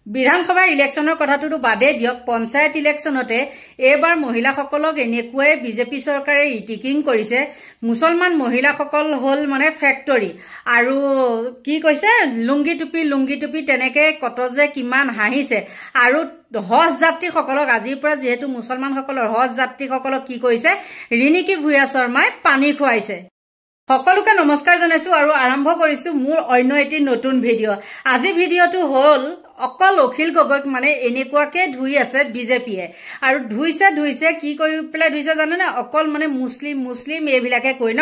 বিধানসভা ইলেকশনৰ কথাটো বাদে দিয়ক পঞ্চায়ত ইলেকশনতে এবাৰ মহিলাসকলক এনেকুৱাই বিজেপি চৰকাৰে ইটিকিং কৰিছে মুছলমান মহিলাসকল হল মানে ফ্যাক্টৰী আৰু কি কৈছে লুঙ্গি টুপি তেনেকে কত যে কিমান হাঁহিছে আৰু হজ যাত্ৰীসকলক আজিৰ পৰা যেহেতু মুছলমানসকলৰ হজ যাত্ৰীসকলক কি কৰিছে ৰিনিকি ভূঞা শৰ্মাই পানী খুৱাইছে সকলোকে নমস্কাৰ জনাইছো আৰু আৰম্ভ কৰিছো মোৰ অন্য এটি নতুন ভিডিঅ' আজি ভিডিঅ'টো হল অকল অখিল গগৈক মানে এনেকুৱাকে ধুই আছে বিজেপিয়ে আৰু ধুইছে কি কৰি পেলাই ধুইছে জানে না অকল মানে মুছলিম এইবিলাকে কই ন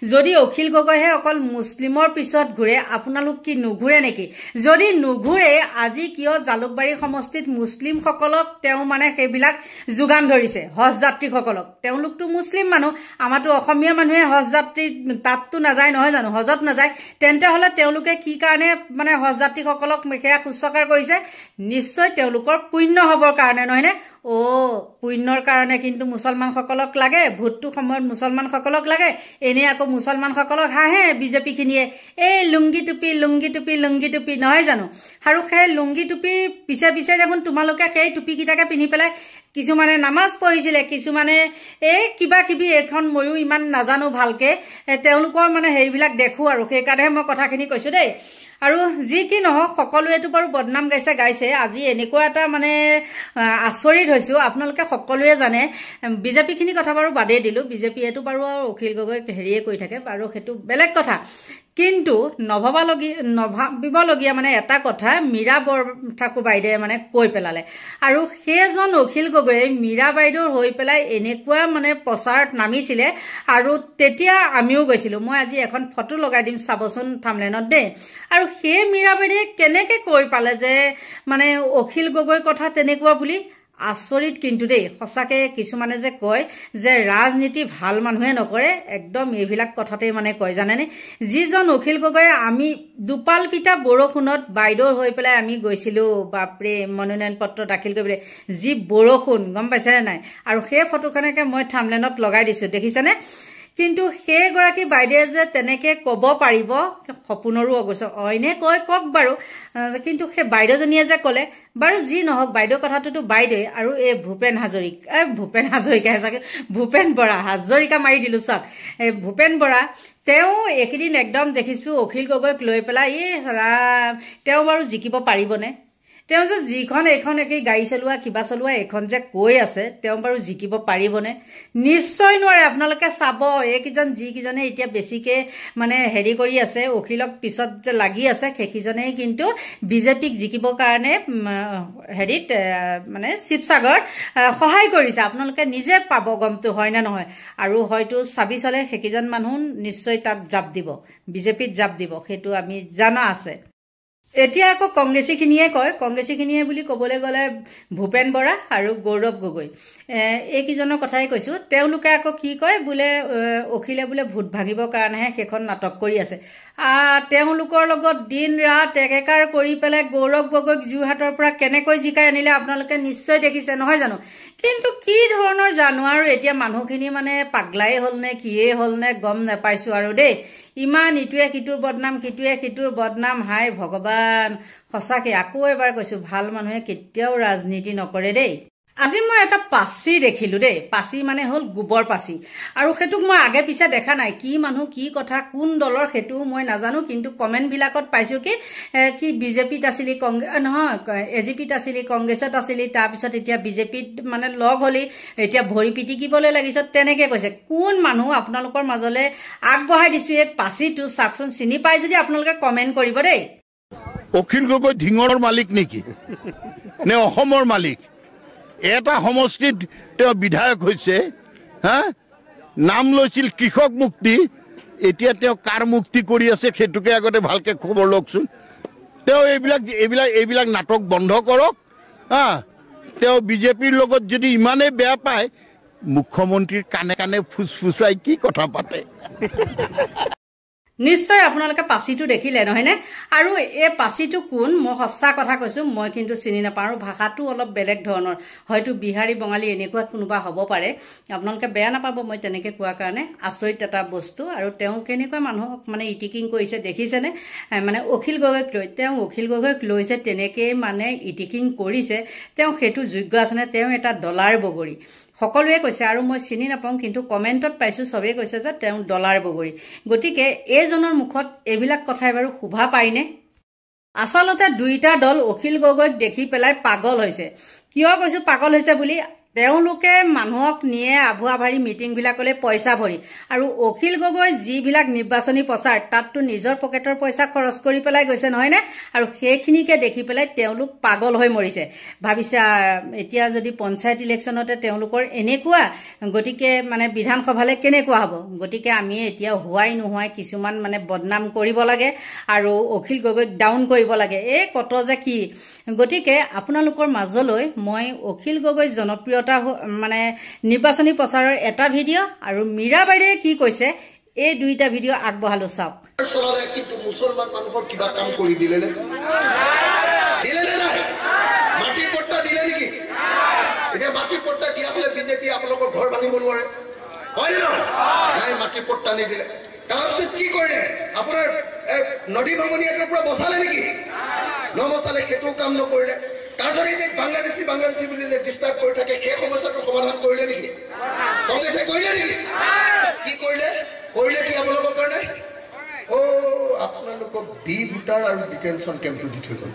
যদি অখিল গগৈহে অকল মুছলিমৰ পিছত ঘুৰে আপোনালোক কি নুঘুৰে নেকি যদি নুঘুৰে আজি কিয় জালুকবাৰী সমষ্টিত মুছলিম সকলক তেও মানে সেইবিলাক যোগান ধৰিছে হজ যাত্ৰীসকলক তেওঁলোকটো মুছলিম মানুহ আমাৰটো অসমীয়া মানুহে হজ যাত্ৰী তাতটো নাযায় নহয় জানো হজত নাযায় তেন্তে হলে তেওঁলোকে কি কাৰণে মানে হজ যাত্ৰীসকলক মেখেয়া খুচকাৰ কৰিছে নিশ্চয় তেওঁলোকৰ পুণ্য হবৰ কাৰণে নহয়নে ও পুণ্যৰ কাৰণে কিন্তু মুছলমান সকলক লাগে ভোটটো সময়ত মুছলমান সকলক লাগে এনে আকৌ মুছলমান সকলক হাহে বিজেপি খিনিয়ে এই লুঙ্গি টুপি নহয় জানো আৰু সেই লুঙ্গি টুপি পিছে দেখোন তোমালোকে সেই টুপি কিটাকে পিন্ধি পেলাই কিছুমানে নামাজ পঢ়িছিলে কিছুমানে এই কিবা কিবি এখন ময়ো ইমান নাজানো ভালকে তেওঁলোকৰ মানে হেৰিবিলাক দেখো আৰু সেই কাৰণে মই কথাখিনি কৈছো দেই আৰু যি কি নহওক সকলোৱেটো বাৰু বদনাম গাইছে আজি এনেকুৱা এটা মানে আচৰিত হৈছো আপোনালোকে সকলোৱে জানে বিজেপি খিনি কথা বাৰু বাদেই দিলো বিজেপি এটো বাৰু অখিল গগৈ হেৰিয়ে কৈ থাকে বাৰু হেতু বেলেগ কথা কিন্তু নভাবিবলগীয়া মানে এটা কথা মীৰা ঠাকুৰ বাইদেৱে মানে কৈ পেলালে আৰু সেইজন অখিল গগৈ মীৰা বাইদেউৰ হৈ পেলাই এনেকুৱা মানে প্ৰচাৰত নামিছিলে আৰু তেতিয়া আমিও গৈছিলো মই আজি এখন ফটো লগাই দিম চাবচোন থামলেনত দে আৰু সেই মীৰা বাইদেৱে কেনেকে কৈ পালে যে মানে অখিল গগৈ কথা তেনেকুৱা বুলি আচৰিত কিন্তু দেই সঁচাকে কিছুমানে যে কয় যে ৰাজনীতি ভাল মানুহে নকৰে একদম এইবিলাক কথাতে মানে কয় জানেনে যিজন অখিল গগৈ আমি দুপাল পিতা বৰষুণত বাইদেউৰ হৈ পেলাই আমি গৈছিলো বাপৰে মনোনয়ন পত্ৰ দাখিল কৰিবলৈ যি বৰষুণ গম পাইছে নাই আৰু সেই ফটোখনকে মই থামলেনত লগাই দিছো দেখিছানে কিন্তু সেই গৰাকী বাইদেৱে যে তেনেকে কব পাৰিব সপোনৰো অগোচৰ অইনে কক বাৰু কিন্তু সেই বাইদেউজনীয়ে যে কলে বাৰু যি নহওক বাইদেউ কথাটোতো বাইদেউ আৰু এই ভূপেন বৰা হাজৰিকা মাৰি দিলো চাক এই ভূপেন বৰা তেও একেদিন একদম দেখিছো অখিল গগৈক লৈ পেলাই এই ৰাম তেও বাৰু জিকিব পাৰিবনে তেও যে যিখন এখন একেই গাড়ী চলোৱা কিবা চলোৱা এখন যে কৈ আছে তেও বাৰু জিকিব পাৰিবনে নিশ্চয় নোৱাৰে আপোনালোকে চাব এইকিজন যিকিজনে এতিয়া বেছিকে মানে হেৰি কৰি আছে অখিলক পিছত যে লাগি আছে সেইকিজনেই কিন্তু বিজেপিক জিকিবৰ কাৰণে হেৰিত মানে শিৱসাগৰ সহায় কৰিছে আপোনালোকে নিজে পাব গমটো হয় না নহয় আৰু হয়তো চাবি চলে সেইকিজন মানুহ নিশ্চয় তাত জাপ দিব বিজেপিত জাপ দিব সেইটো আমি জানা আছে এতিয়া আকৌ কংগ্ৰেছীখিনিয়ে বুলি ক'বলৈ গ'লে ভূপেন বৰা আৰু গৌৰৱ গগৈ এইকিজনৰ কথাই কৈছো তেওঁলোকে আকৌ কি কয় বোলে অখিলে বোলে ভোট ভাঙিবৰ কাৰণেহে সেইখন নাটক কৰি আছে তেওঁলোকৰ লগত দিন ৰাত একেকাৰ কৰি পেলাই গৌৰৱ গগৈক যোৰহাটৰ পৰা কেনেকৈ জিকাই আনিলে আপোনালোকে নিশ্চয় দেখিছে নহয় জানো কিন্তু কি ধৰণৰ জানো আৰু এতিয়া মানুহখিনি মানে পাগলাই হ'ল নে কিয়ে হ'ল নে গম নাপাইছো আৰু দেই ইমান ইটোৱে সিটোৰ বদনাম হাই ভগৱান সঁচাকে আকৌ এবাৰ কৈছো ভাল মানুহে কেতিয়াও ৰাজনীতি নকৰে দেই আজি মই এটা পাচি দেখিলো দেই পাচি মানে হল গোবৰ পাচি আৰু হেতুক মই আগে পিছে দেখা নাই কি মানুহ কি কথা কোন দলৰ হেতু মই নাজানো কিন্তু কমেন্ট বিলাকত পাইছো কি বিজেপিত আছিলি নহয় এজিপিত আছিলি কংগ্ৰেছত আছিলি তাৰ পিছত এতিয়া বিজেপিত মানে লগ হলি এতিয়া ভৰি পিটিকিবলৈ লাগিছ তেনেকে কৈছে কোন মানুহ আপোনালোকৰ মাজলে আগবঢ়াই দিছো এক পাচিটো সাকচোন চিনি পাই যদি আপোনালোকে কমেন্ট কৰিব দেই অখিল গগৈ ঢিঙৰৰ মালিক নেকি নে অসমৰ মালিক এটা সমষ্টিত তেওঁ বিধায়ক হৈছে নাম লৈছিল কৃষক মুক্তি এতিয়া তেওঁ কাৰ মুক্তি কৰি আছে সেইটোকে আগতে ভালকে খবৰ লওকচোন তেওঁ এইবিলাক নাটক বন্ধ কৰক তেওঁ বিজেপিৰ লগত যদি ইমানে বেয়া পায় মুখ্যমন্ত্ৰীৰ কানে কানে ফুসফুসাই কি কথা পাতে নিশ্চয় আপোনালোকে পাচিটো দেখিলে নহয়নে আৰু এই পাচিটো কোন মই সঁচা কথা কৈছোঁ মই কিন্তু চিনি নাপাওঁ আৰু ভাষাটো অলপ বেলেগ ধৰণৰ হয়তো বিহাৰী বঙালী এনেকুৱা কোনোবা হ'ব পাৰে আপোনালোকে বেয়া নাপাব মই তেনেকৈ কোৱাৰ কাৰণে আচৰিত এটা বস্তু আৰু তেওঁ কেনেকুৱা মানুহক মানে ইটিকিং কৰিছে দেখিছেনে মানে অখিল গগৈক লৈ তেওঁ অখিল গগৈক লৈ যে তেনেকৈ মানে ইটিকিং কৰিছে তেওঁ সেইটো যোগ্য আছেনে তেওঁ এটা ডলাৰ বগৰী সকলোৱে কৈছে আৰু মই চিনি নাপাওঁ কিন্তু কমেণ্টত পাইছোঁ চবেই কৈছে যে তেওঁ ডলাৰ বগৰী গতিকে এইজনৰ মুখত এইবিলাক কথাই বাৰু শোভা পায়নে আচলতে দুইটা দল অখিল গগৈক দেখি পেলাই পাগল হৈছে কিয় কৈছোঁ পাগল হৈছে বুলি তেওঁলোকে মানুহক নিয়ে আভুৱা ভাৰী মিটিংবিলাকলৈ পইচা ভৰি আৰু অখিল গগৈ যিবিলাক নিৰ্বাচনী প্ৰচাৰ তাততো নিজৰ পকেটৰ পইচা খৰচ কৰি পেলাই গৈছে নহয়নে আৰু সেইখিনিকে দেখি পেলাই তেওঁলোক পাগল হৈ মৰিছে ভাবিছা এতিয়া যদি পঞ্চায়ত ইলেকশ্যনতে তেওঁলোকৰ এনেকুৱা গতিকে মানে বিধানসভালৈ কেনেকুৱা হ'ব গতিকে আমি এতিয়া হোৱাই নোহোৱাই কিছুমান মানে বদনাম কৰিব লাগে আৰু অখিল গগৈক ডাউন কৰিব লাগে এই কত যে কি গতিকে আপোনালোকৰ মাজলৈ মই অখিল গগৈ জনপ্ৰিয় মানে নিৰ্বাচনী প্ৰচাৰৰ এটা ভিডিঅ' আৰু মীৰা বাইদেৱে কি কৈছে এই দুইটা ভিডিঅ' আগবঢ়ালো চাওক কিন্তু মুছলমান মানুহৰ কিবা কাম কৰি দিলে নে নাই মাটিৰ পট্টা দিলে নেকি এতিয়া মাটিৰ পট্টা দিয়া হলে বিজেপি আপোনালোকৰ ঘৰ ভাঙিব নোৱাৰে হয় নে নহয় নাই মাটিৰ পট্টা নিদিলে তাৰপিছত কি কৰিলে আপোনাৰ নদী ভাঙনিয়াটোৰ পৰা বচালে নেকি নবচালে সেইটো কাম নকৰিলে তাৰপিছত এই যে বাংলাদেশী বুলি যে ডিষ্টাৰ্ব কৰি থাকে সেই সমস্যাটো সমাধান কৰিলে নেকি কংগ্ৰেছে কৰিলে নেকি কি কৰিলে কি আপোনালোকৰ কাৰণে আপোনালোকক ডি ভোটাৰ আৰু ডিটেনশ্যন কেম্পটো দি থৈ গ'ল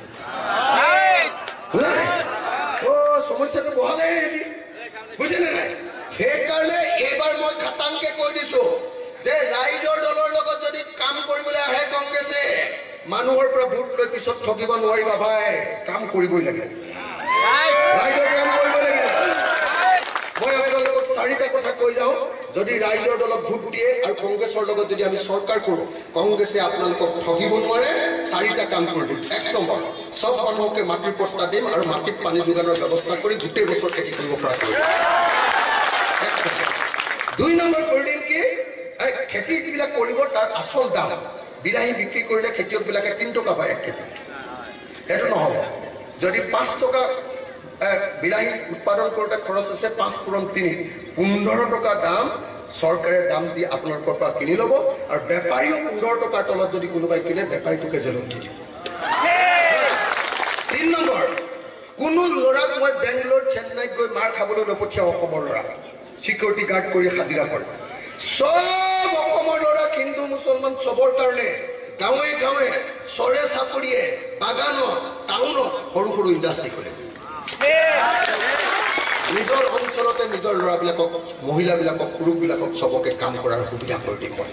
সমস্যাটো বহালে বুজিলে নাই সেইকাৰণে এইবাৰ মই খাটাংকে কৈ দিছো যে ৰাইজৰ দলৰ লগত যদি কাম কৰিবলৈ আহে কংগ্ৰেছে মানুহৰ পৰা ভোট লৈ পিছত ঠগিব নোৱাৰিবা ভাই কাম কৰিবই লাগে ৰাইজৰ কাম কৰিব লাগে মই আপোনালোকক চাৰিটা কথা কৈ যাওঁ যদি ৰাইজৰ দলক ভোট দিয়ে আৰু কংগ্ৰেছৰ লগত যদি আমি চৰকাৰ কৰোঁ কংগ্ৰেছে আপোনালোকক ঠগিব নোৱাৰে চাৰিটা কাম কৰি দিম এক নম্বৰ চব মানুহকে মাটিৰ পট্টা দিম আৰু মাটিত পানী যোগানৰ ব্যৱস্থা কৰি গোটেই বছৰ খেতি কৰিব পৰা কৰিম দুই নম্বৰ কৰি দিম কি খেতি যিবিলাক কৰিব তাৰ আচল দাম বিলাহী বিক্ৰী কৰিলে খেতিয়কবিলাকে 3 টকা পায় 1 কেজি সেইটো নহ'ব যদি 5 টকা বিলাহী উৎপাদন কৰোঁতে খৰচ আছে 5 পূৰণ 3 15 টকা দাম চৰকাৰে দাম দি আপোনালোকৰ পৰা কিনি ল'ব আৰু বেপাৰীও 15 টকাৰ তলত যদি কোনোবাই কিনে বেপাৰীটোকে জেলত দি দিব 3 নম্বৰ কোনো ল'ৰাক মই বেংগলোৰ চেন্নাইত গৈ মাৰ খাবলৈ নপঠিয়াওঁ অসমৰ ল'ৰা চিকিউৰিটি গাৰ্ড কৰি হাজিৰা কৰে সব অসমৰ ল'ৰা হিন্দু মুছলমান চবৰ কাৰণে গাঁৱে গাঁৱে চৰে চাপৰিয়ে বাগানত টাউনত সৰু সৰু ইণ্ডাষ্ট্ৰী কৰে নিজৰ অঞ্চলতে নিজৰ ল'ৰাবিলাকক মহিলাবিলাকক পুৰুষবিলাকক চবকে কাম কৰাৰ সুবিধা কৰি দিম মই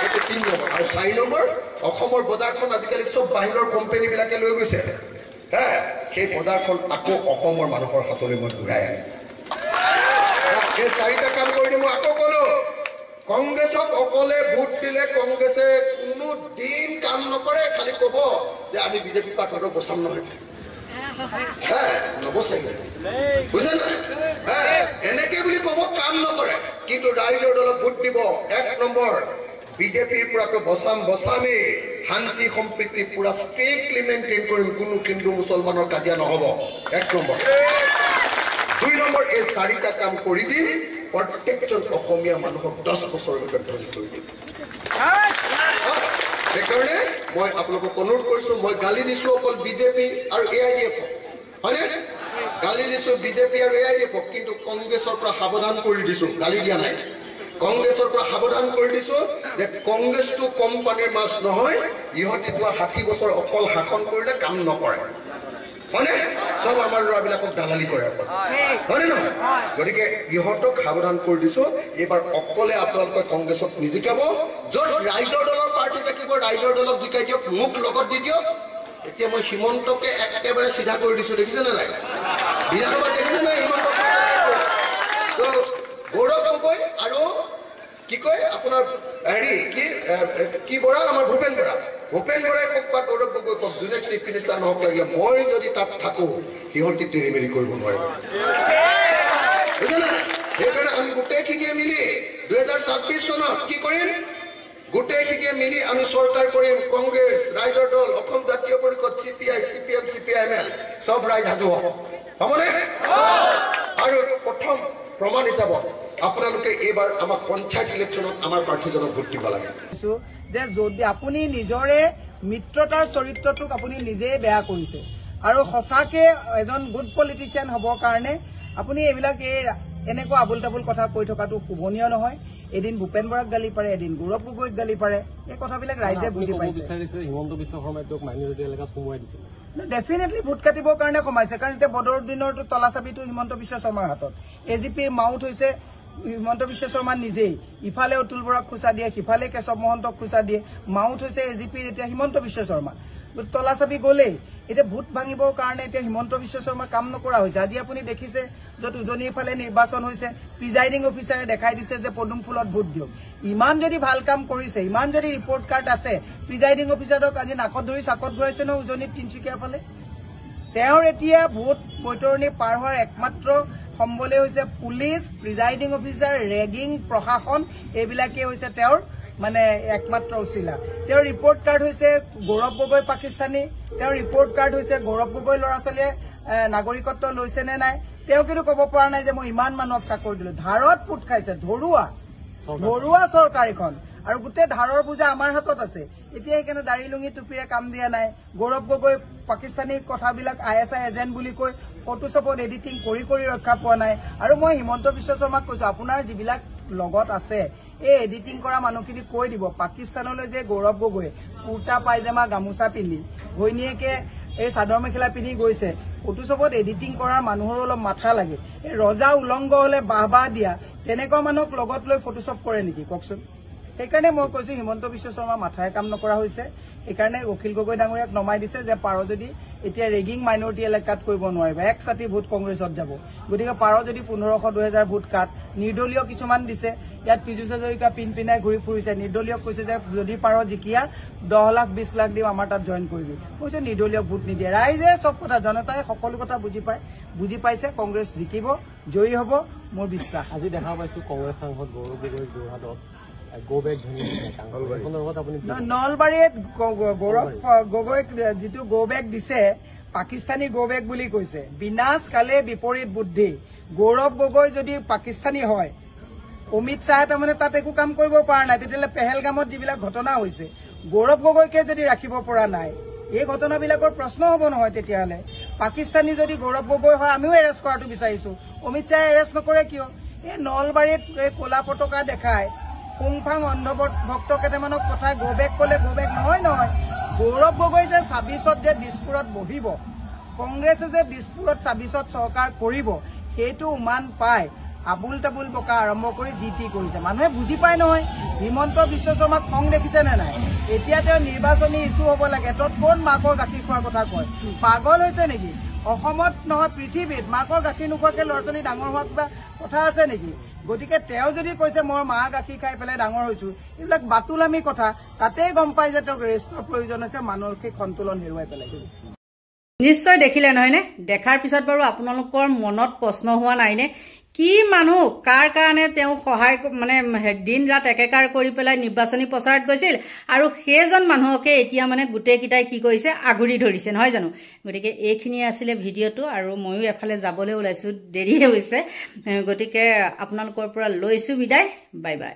এইটো 3 নম্বৰ আৰু 4 নম্বৰ অসমৰ বজাৰখন আজিকালি চব বাহিৰৰ কোম্পানীবিলাকে লৈ গৈছে সেই বজাৰখন আকৌ অসমৰ মানুহৰ হাতলৈ মই ঘূৰাই আনিম এই চাৰিটা কাম কৰি দিম মই আকৌ ক'লো কংগ্ৰেছক অকলে ভোট দিলে কংগ্ৰেছে কোনো দিন কাম নকৰে খালি ক'ব যে আমি বিজেপি পাৰ্টিটো বচাম নহয় নবচাইলে বুঝে না এনেকে বুলি ক'ব কাম নকৰে কিন্তু ৰাইজৰ দলক ভোট দিব 1 নম্বৰ বিজেপিৰ পৰাটো বচামেই শান্তি সম্প্ৰীতি পুৰা ষ্ট্ৰিক্টলি মেইনটেইন কৰিম কোনো হিন্দু মুছলমানৰ কাজিয়া নহ'ব 1 নম্বৰ 2 নম্বৰ এই চাৰিটা কাম কৰি দিম প্ৰত্যেকজন অসমীয়া মানুহক 10 বছৰলৈকে ধনী কৰি দিম সেইকাৰণে মই আপোনালোকক অনুৰোধ কৰিছোঁ মই গালি দিছোঁ অকল বিজেপি আৰু AIDF হয়নে গালি দিছোঁ বিজেপি আৰু AIDF কিন্তু কংগ্ৰেছৰ পৰা সাৱধান কৰি দিছোঁ গালি দিয়া নাই কংগ্ৰেছৰ পৰা সাৱধান কৰি দিছোঁ যে কংগ্ৰেছটো কম পানীৰ মাছ নহয় ইহঁতে 60 বছৰ অকল শাসন কৰিলে কাম নকৰে হয়নে সব আমাৰ ল'ৰাবিলাকক দালালি কৰে হয়নে নহয় গতিকে ইহঁতক সাৱধান কৰি দিছোঁ এইবাৰ অকলে আপোনালোকে কংগ্ৰেছক নিজিকাব য'ত ৰাইজৰ দলৰ পাৰ্টি থাকিব ৰাইজৰ দলক জিকাই দিয়ক মোক লগত দি দিয়ক এতিয়া মই হিমন্তকে একেবাৰে চিধা কৰি দিছোঁ দেখিছেনে নাই বিধানসভাত দেখিছে নাই হিমন্তক গৌৰৱ গগৈ আৰু কি কয় আপোনাৰ হেৰি কি বৰা আমাৰ ভূপেন বৰাই কওক বা গৌৰৱ গগৈ কওক যোনে চিফ মিনিষ্টাৰ নহওক লাগিলে মই যদি তাত থাকোঁ সিহঁতি তেৰিমেৰি কৰিব নোৱাৰিব বুজিছে না সেইকাৰণে আমি গোটেইখিনিয়ে মিলি 2026 চনত কি কৰিম গোটেইখিনিয়ে মিলি আমি চৰকাৰ কৰিম কংগ্ৰেছ ৰাইজৰ দল অসম জাতীয় পৰিষদ CPI CPM CPIML সব ৰাইজ সাজু হ'বনে আৰু প্ৰথম প্ৰমাণ হিচাপত আপোনালোকে এইবাৰ আমাৰ পঞ্চায়ত ইলেকশ্যনত আমাৰ প্ৰাৰ্থীজনক ভোট দিব লাগে যে যদি আপুনি নিজৰে মিত্ৰতাৰ চৰিত্ৰটোক আপুনি নিজেই বেয়া কৰিছে আৰু সঁচাকে এজন গুড পলিটিচিয়ান হ'বৰ কাৰণে আপুনি এইবিলাক এনেকুৱা আবুল তাবুল কথা কৈ থকাটো শুভনীয় নহয় এদিন ভূপেন বৰাক গালি পাৰে এদিন গৌৰৱ গগৈক গালি পাৰে এই কথাবিলাক ৰাইজে বুজি পাইছে হিমন্ত বিশ্ব শৰ্মাই তেওঁক মাইনৰিটি এলেকাত সোমোৱাই দিছিল ডেফিনেটলি ভোট কাটিবৰ কাৰণে সোমাইছে কাৰণ এতিয়া বদৰুদ্দিনৰটো তলাচাবিটো হিমন্ত বিশ্ব শৰ্মাৰ হাতত AGPৰ মাউথ হৈছে হিমন্ত বিশ্ব শৰ্মা নিজেই ইফালে অতুল বৰাক খুচা দিয়ে সিফালে কেশৱ মহন্তক খুচা দিয়ে মাউথ হৈছে AGPৰ এতিয়া হিমন্ত বিশ্ব শৰ্মা তলাচাবি গলেই এতিয়া ভোট ভাঙিবৰ কাৰণে এতিয়া হিমন্ত বিশ্ব শৰ্মা কাম নকৰা হৈছে আজি আপুনি দেখিছে য'ত উজনিৰ ফালে নিৰ্বাচন হৈছে প্ৰিজাইডিং অফিচাৰে দেখাই দিছে যে পদুম ফুলত ভোট দিয়ক ইমান যদি ভাল কাম কৰিছে ইমান যদি ৰিপৰ্ট কাৰ্ড আছে প্ৰিজাইডিং অফিচাৰক আজি নাকত ধৰি চাকত ঘূৰাইছে ন উজনিত তিনিচুকীয়াৰ ফালে তেওঁৰ এতিয়া ভোট বৈতৰণি পাৰ হোৱাৰ একমাত্ৰ সম্বলে হৈছে পুলিচ প্ৰিজাইডিং অফিচাৰ ৰেগিং প্ৰশাসন এইবিলাকে হৈছে তেওঁৰ মানে একমাত্ৰ উচিলা তেওঁৰ ৰিপৰ্ট কাৰ্ড হৈছে গৌৰৱ গগৈ পাকিস্তানী তেওঁৰ ৰিপৰ্ট কাৰ্ড হৈছে গৌৰৱ গগৈ ল'ৰা ছোৱালীয়ে নাগৰিকত্ব লৈছে নে নাই তেওঁ কিন্তু ক'ব পৰা নাই যে মই ইমান মানুহক চাকৰি দিলো ধাৰত পুট খাইছে ধৰুৱা চৰকাৰ এখন আৰু গোটেই ধাৰৰ বোজা আমাৰ হাতত আছে এতিয়া সেইকাৰণে দাড়ি লুঙি টুপিৰে কাম দিয়া নাই গৌৰৱ গগৈ পাকিস্তানী কথাবিলাক ISI এজেণ্ট বুলি কৈ ফটোশ্বপত এডিটিং কৰি ৰক্ষা পোৱা নাই আৰু মই হিমন্ত বিশ্ব শৰ্মাক কৈছো আপোনাৰ যিবিলাক লগত আছে এই এডিটিং কৰা মানুহখিনি কৈ দিব পাকিস্তানলৈ যে গৌৰৱ গগৈ কুৰ্তা পাইজামা গামোচা পিন্ধি ঘৈণীয়েকে এই চাদৰ মেখেলা পিন্ধি গৈছে ফটোশ্বপত এডিটিং কৰাৰ মানুহৰ অলপ মাথা লাগে এই ৰজা উলংগ হলে বাহ দিয়া তেনেকুৱা মানুহক লগত লৈ ফটোশ্বপ কৰে নেকি কওকচোন সেইকাৰণে মই কৈছো হিমন্ত বিশ্ব শৰ্মা মাথাই কাম নকৰা হৈছে সেইকাৰণে অখিল গগৈ ডাঙৰীয়াক নমাই দিছে যে পাৰ যদি এতিয়া ৰেগিং মাইনৰিটি এলেকাত কৰিব নোৱাৰিব এক ছাতি ভোট কংগ্ৰেছত যাব গতিকে পাৰ যদি 1500-2000 ভোট কাট নিৰ্দলীয় কিছুমান দিছে ইয়াত পীযুষ হাজৰিকা পিনপিনাই ঘূৰি ফুৰিছে নিৰ্দলীয়ক কৈছে যে যদি পাৰ জিকিয়া 10 লাখ 20 লাখ দিম আমাৰ তাত জইন কৰিবি কৈছে নিৰ্দলীয়ক ভোট নিদিয়ে ৰাইজে চব কথা জনতাই সকলো কথা বুজি পাইছে কংগ্ৰেছ জিকিব জয়ী হ'ব মোৰ বিশ্বাস আজি দেখা পাইছো কংগ্ৰেছ সাংসদ গৌৰৱ গগৈ যোৰহাটত নলবাৰীত গৌৰৱ গগৈক যিটো গো বেগ দিছে পাকিস্তানী গো বেগ বুলি কৈছে বিনাশ কালে বিপৰীত বুদ্ধি গৌৰৱ গগৈ যদি পাকিস্তানী হয় অমিত শ্বাহে তাৰমানে তাত একো কাম কৰিব পৰা নাই তেতিয়াহ'লে পেহেলগামত যিবিলাক ঘটনা হৈছে গৌৰৱ গগৈকে যদি ৰাখিব পৰা নাই এই ঘটনাবিলাকৰ প্ৰশ্ন হ'ব নহয় তেতিয়াহ'লে পাকিস্তানী যদি গৌৰৱ গগৈ হয় আমিও এৰেষ্ট কৰাটো বিচাৰিছো অমিত শ্বাহে এৰেষ্ট নকৰে কিয় এই নলবাৰীত এই ক'লা পতাকা দেখায় পুংফাং অন্ধভক্ত কেইটামানক কথাই গোবেগ কলে গোবেগ নহয় গৌৰৱ গগৈ যে 26ত যে দিছপুৰত বহিব কংগ্ৰেছে যে দিছপুৰত 26ত চৰকাৰ কৰিব সেইটো উমান পায় আবুল তাবুল বকা আৰম্ভ কৰি জিটি কৰিছে মানুহে বুজি পায় নহয় হিমন্ত বিশ্ব শৰ্মাক খং দেখিছে নে নাই এতিয়া তেওঁ নিৰ্বাচনী ইছ্যু হ'ব লাগে তত কোন মাকৰ গাখীৰ খোৱাৰ কথা কয় পাগল হৈছে নেকি অসমত নহয় পৃথিৱীত মাকৰ গাখীৰ নোখোৱাকে ল'ৰা ছোৱালী ডাঙৰ হোৱা কিবা কথা আছে নেকি গতিকে তেওঁ যদি কৈছে মই মা গাখীৰ খাই পেলাই ডাঙৰ হৈছো এইবিলাক বাতুলামি কথা তাতেই গম পাই যে তেওঁক ৰেষ্টৰ প্ৰয়োজন হৈছে মানসিক সন্তুলন হেৰুৱাই পেলাইছে নিশ্চয় দেখিলে নহয়নে দেখাৰ পিছত বাৰু আপোনালোকৰ মনত প্ৰশ্ন হোৱা নাইনে কি মানুহ কাৰ কাৰণে তেওঁ সহায় মানে দিন ৰাত একেকাৰ কৰি পেলাই নিৰ্বাচনী প্ৰচাৰত গৈছিল আৰু সেইজন মানুহকে এতিয়া মানে গোটেইকেইটাই কি কৰিছে আগুৰি ধৰিছে নহয় জানো গতিকে এইখিনি আছিলে ভিডিঅ'টো আৰু ময়ো এফালে যাবলৈ ওলাইছো দেৰিয়ে হৈছে গতিকে আপোনালোকৰ পৰা লৈছো বিদায় বাই বাই